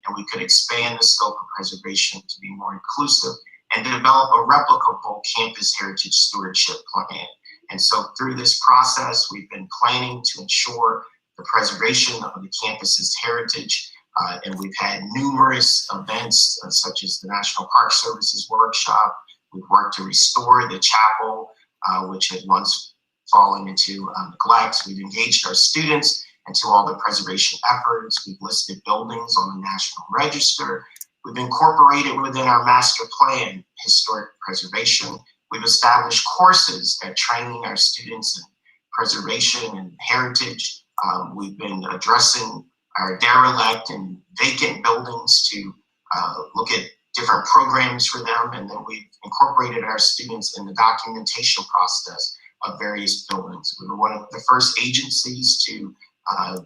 and we could expand the scope of preservation to be more inclusive and develop a replicable campus heritage stewardship plan. And so through this process, we've been planning to ensure the preservation of the campus's heritage, and we've had numerous events such as the National Park Service's workshop. We've worked to restore the chapel, which had once fallen into neglect. We've engaged our students into all the preservation efforts. We've listed buildings on the National Register. We've incorporated within our master plan historic preservation. We've established courses that training our students in preservation and heritage. We've been addressing our derelict and vacant buildings to look at different programs for them, and then we've incorporated our students in the documentation process of various buildings. We were one of the first agencies to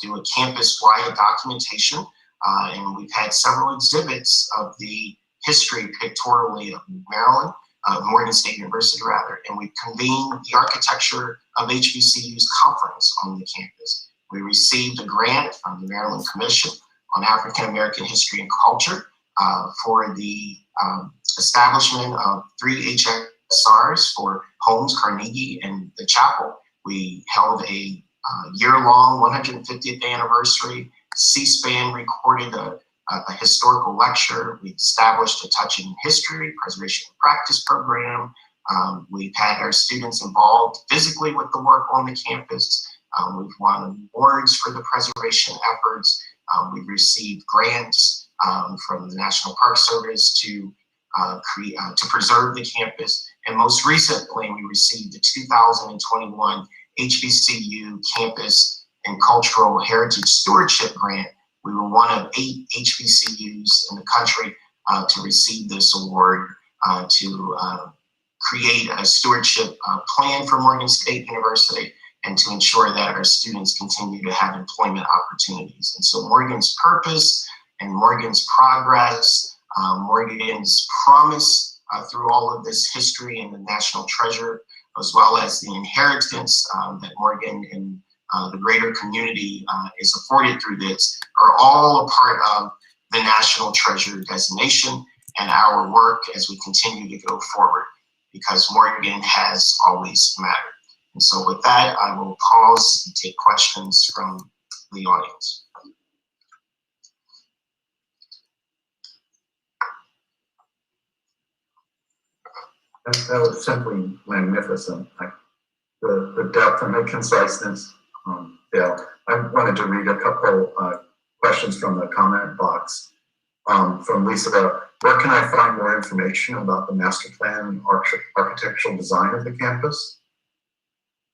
do a campus-wide documentation, and we've had several exhibits of the history pictorially of Maryland, Morgan State University rather, and we convened the Architecture of HBCUs conference on the campus. We received a grant from the Maryland Commission on African American History and Culture for the establishment of 3 HSRs for Holmes, Carnegie, and the Chapel. We held a year-long 150th anniversary. C-SPAN recorded a historical lecture. We established a Touching History Preservation and Practice program. We've had our students involved physically with the work on the campus. We've won awards for the preservation efforts. We've received grants from the National Park Service to preserve the campus. And most recently, we received the 2021 HBCU Campus and Cultural Heritage Stewardship Grant. We were one of 8 HBCUs in the country to receive this award to create a stewardship plan for Morgan State University and to ensure that our students continue to have employment opportunities. And so Morgan's purpose and Morgan's progress, Morgan's promise through all of this history and the national treasure, as well as the inheritance that Morgan and the greater community is afforded through this, are all a part of the National Treasure designation and our work as we continue to go forward, because Morgan has always mattered. And so with that, I will pause and take questions from the audience. That was simply magnificent. The depth and the conciseness. Yeah, I wanted to read a couple questions from the comment box. From Lisa, where can I find more information about the master plan and architectural design of the campus?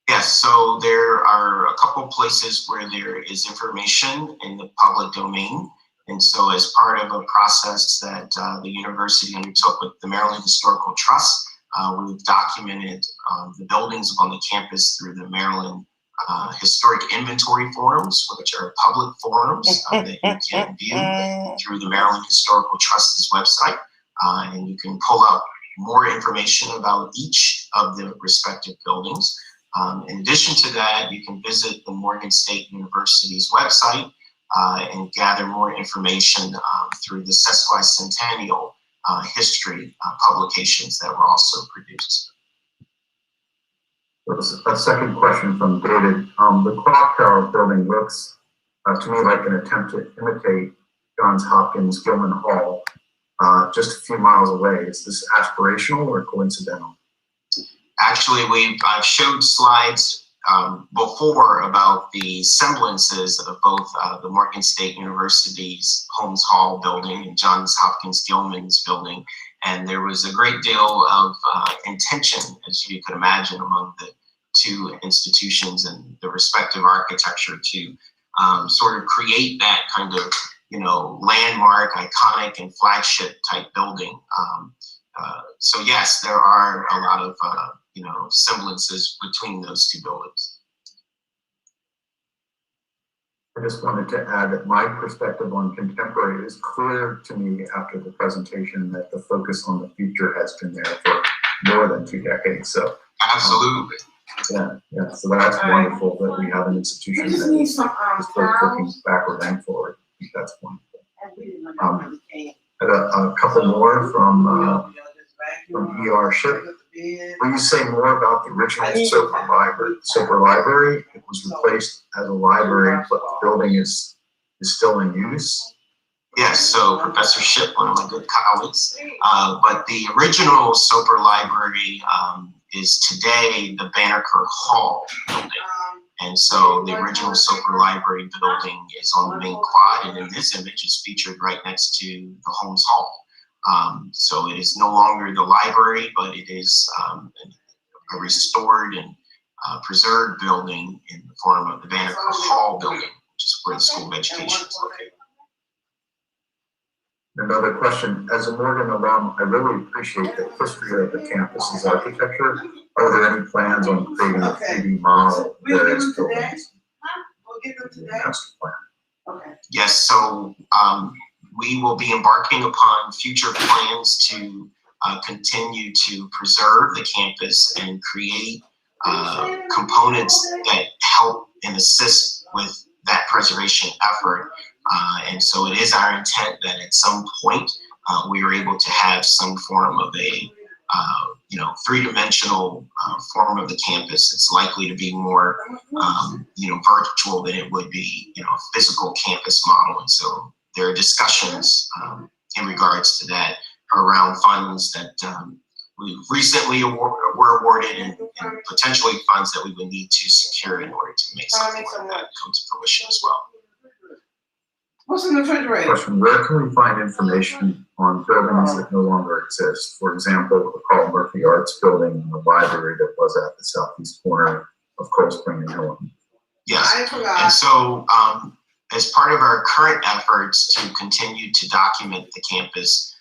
Yes, so there are a couple places where there is information in the public domain. And so as part of a process that the university undertook with the Maryland Historical Trust, we've documented the buildings on the campus through the Maryland Historic Inventory Forums, which are public forums that you can view through the Maryland Historical Trust's website. And you can pull up more information about each of the respective buildings. In addition to that, you can visit the Morgan State University's website and gather more information through the sesquicentennial history publications that were also produced. A second question from David. The clock tower building looks to me like an attempt to imitate Johns Hopkins Gilman Hall just a few miles away. Is this aspirational or coincidental? Actually, I've showed slides before about the semblances of both the Morgan State University's Holmes Hall building and Johns Hopkins Gilman's building. And there was a great deal of intention, as you could imagine, among the two institutions and the respective architecture to sort of create that kind of, landmark, iconic, and flagship type building. So yes, there are a lot of, semblances between those two buildings. I just wanted to add that my perspective on contemporary is clear to me after the presentation that the focus on the future has been there for more than 2 decades. So absolutely. Yeah. So that's wonderful that we have an institution that is both looking backward and forward. I think that's wonderful. Had a couple more from Chirp. Will you say more about the original Soper Library? It was replaced as a library, but the building is still in use. Yes, so Professor Chirp, one of my good colleagues, but the original Soper Library is today the Banneker Hall building. And so the original Soper Library building is on the main quad, and in this image is featured right next to the Holmes Hall. So it is no longer the library, but it is a restored and preserved building in the form of the Banneker Hall building, which is where the School of Education is located. Another question, as a Morgan alum, I really appreciate the history of the campus's architecture. Are there any plans on creating a 3D model of various buildings? Master plan. Yes, so we will be embarking upon future plans to continue to preserve the campus and create components that help and assist with that preservation effort. And so it is our intent that at some point we are able to have some form of a three-dimensional form of the campus. It's likely to be more virtual than it would be a physical campus model. And so there are discussions in regards to that around funds that we recently were awarded and potentially funds that we would need to secure in order to make something like that come to fruition as well. What's in the refrigerator? Question, where can we find information on buildings that no longer exist? For example, the Carl Murphy Arts Building and the library that was at the southeast corner of Cold Spring and Hilton. Yes, and so as part of our current efforts to continue to document the campus,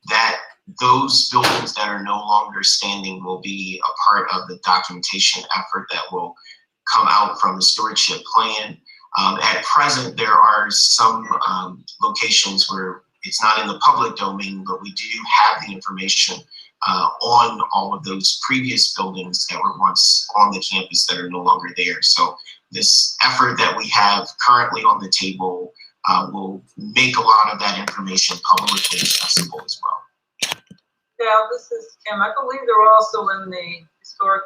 that those buildings that are no longer standing will be a part of the documentation effort that will come out from the stewardship plan. At present, there are some locations where it's not in the public domain, but we do have the information on all of those previous buildings that were once on the campus that are no longer there. So this effort that we have currently on the table will make a lot of that information publicly accessible as well. Yeah, this is Kim. I believe they're also in the historic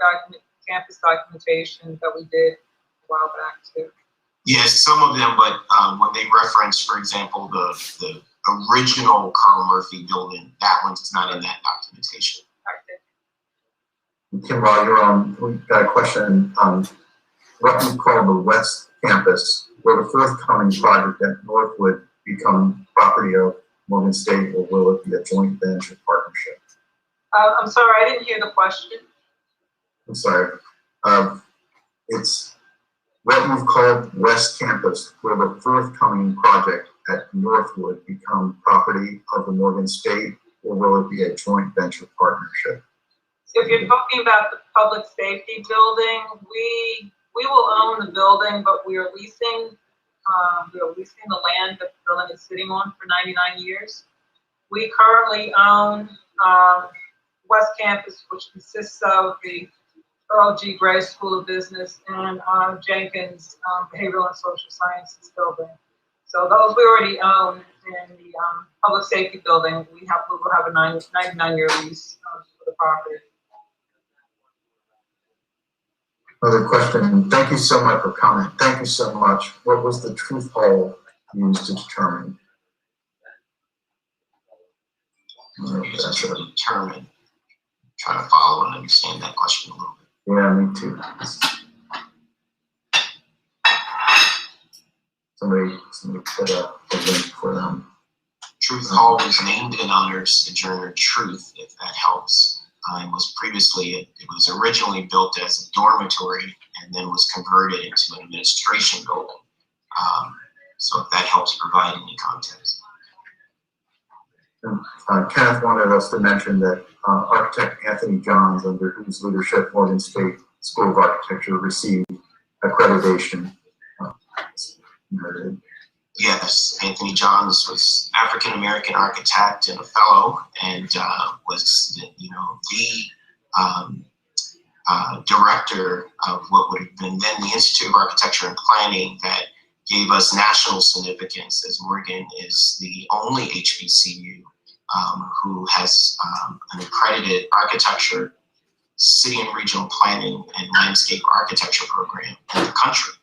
campus documentation that we did a while back too. Yes, some of them, but when they reference, for example, the original Carl Murphy building, that one's not in that documentation. Kim, while you're on, we've got a question. What we call the West Campus, will the forthcoming project at Northwood become property of Morgan State, or will it be a joint venture partnership? I'm sorry, I didn't hear the question. I'm sorry. It's what we've called West Campus. Will the forthcoming project at Northwood become property of the Morgan State, or will it be a joint venture partnership? So if you're talking about the public safety building, we will own the building, but we are leasing the land that the building is sitting on for 99 years. We currently own West Campus, which consists of the Earl G. Gray School of Business and Jenkins Behavioral and Social Sciences building. So those we already own. In the public safety building, we will have a 99-year lease for the property. Another question. Thank you so much for comment. Thank you so much. What was the truth hall used to determine? Used to determine. Trying to follow and understand that question a little bit. Yeah, me too. Somebody put up a link for them. Truth Hall was named in honor of Sojourner Truth, if that helps. It was originally built as a dormitory and then was converted into an administration building. So if that helps provide any context. And, Kenneth wanted us to mention that architect Anthony Johns, under whose leadership Morgan State School of Architecture received accreditation. Yes, Anthony Johns was African-American architect and a fellow, and was the director of what would have been then the Institute of Architecture and Planning that gave us national significance, as Morgan is the only HBCU who has an accredited architecture, city and regional planning, and landscape architecture program in the country.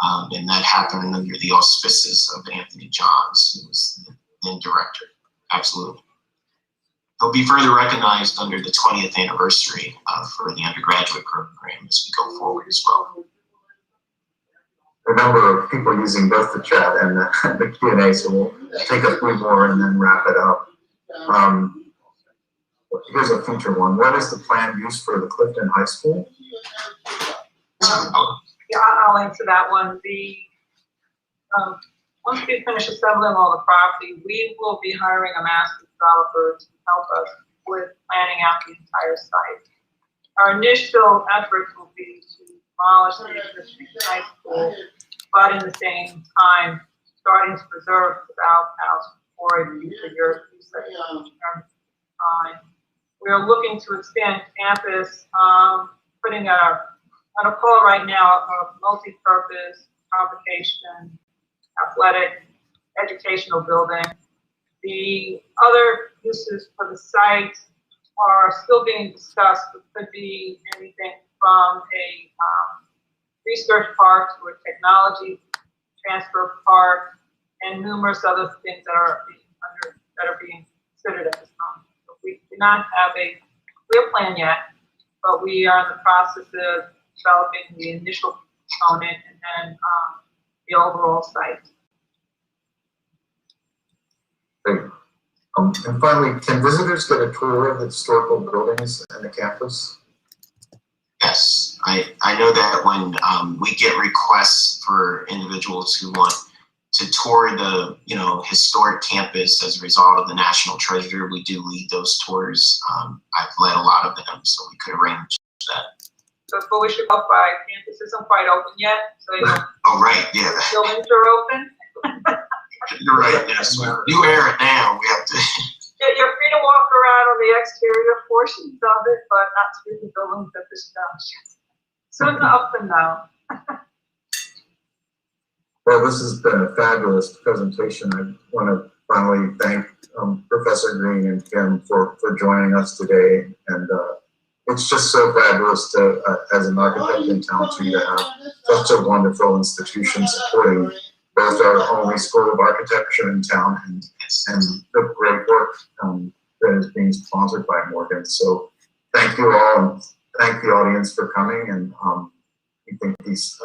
And that happened under the auspices of Anthony Johns, who was the then director. Absolutely. He'll be further recognized under the 20th anniversary for the undergraduate program as we go forward as well. A number of people using both the chat and the Q&A, so we'll take a few more and then wrap it up. Here's a future one. What is the planned use for the Clifton High School? Yeah, I'll answer that one. Once we finish assembling all the property, we will be hiring a master developer to help us with planning out the entire site. Our initial effort will be to demolish the existing high school, but in the same time, starting to preserve the outhouse for a future use at some time. We are looking to expand campus, putting on a call right now of multi-purpose, convocation, athletic, educational building. The other uses for the site are still being discussed, but could be anything from a research park to a technology transfer park, and numerous other things that are being considered at this time. So we do not have a clear plan yet, but we are in the process of developing the initial component and then the overall site. Great. And finally, can visitors get a tour of the historical buildings and the campus? Yes, I know that when we get requests for individuals who want to tour the historic campus as a result of the National Treasure, we do lead those tours. I've led a lot of them, so we could arrange that. So before we should go by, campus isn't quite open yet, so oh right, yeah. The buildings are open. You're right. Yes, new era now. We have to. Yeah, you're free to walk around on the exterior portions of it, but not through the buildings at this junction. So it's up and down. Well, this has been a fabulous presentation. I want to finally thank Professor Green and Kim for joining us today. And it's just so fabulous to, as an architect in town, to have such a wonderful institution supporting both our only School of Architecture in town and the great work that is being sponsored by Morgan. So thank you all, and thank the audience for coming. And we think these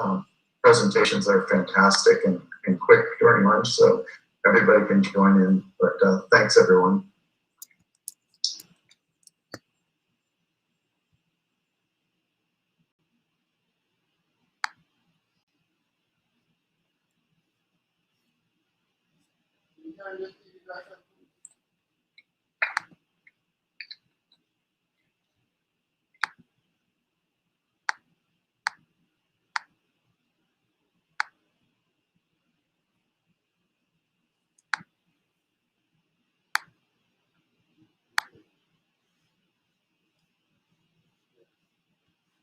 presentations are fantastic and quick during lunch, so everybody can join in. But thanks, everyone. You gotta just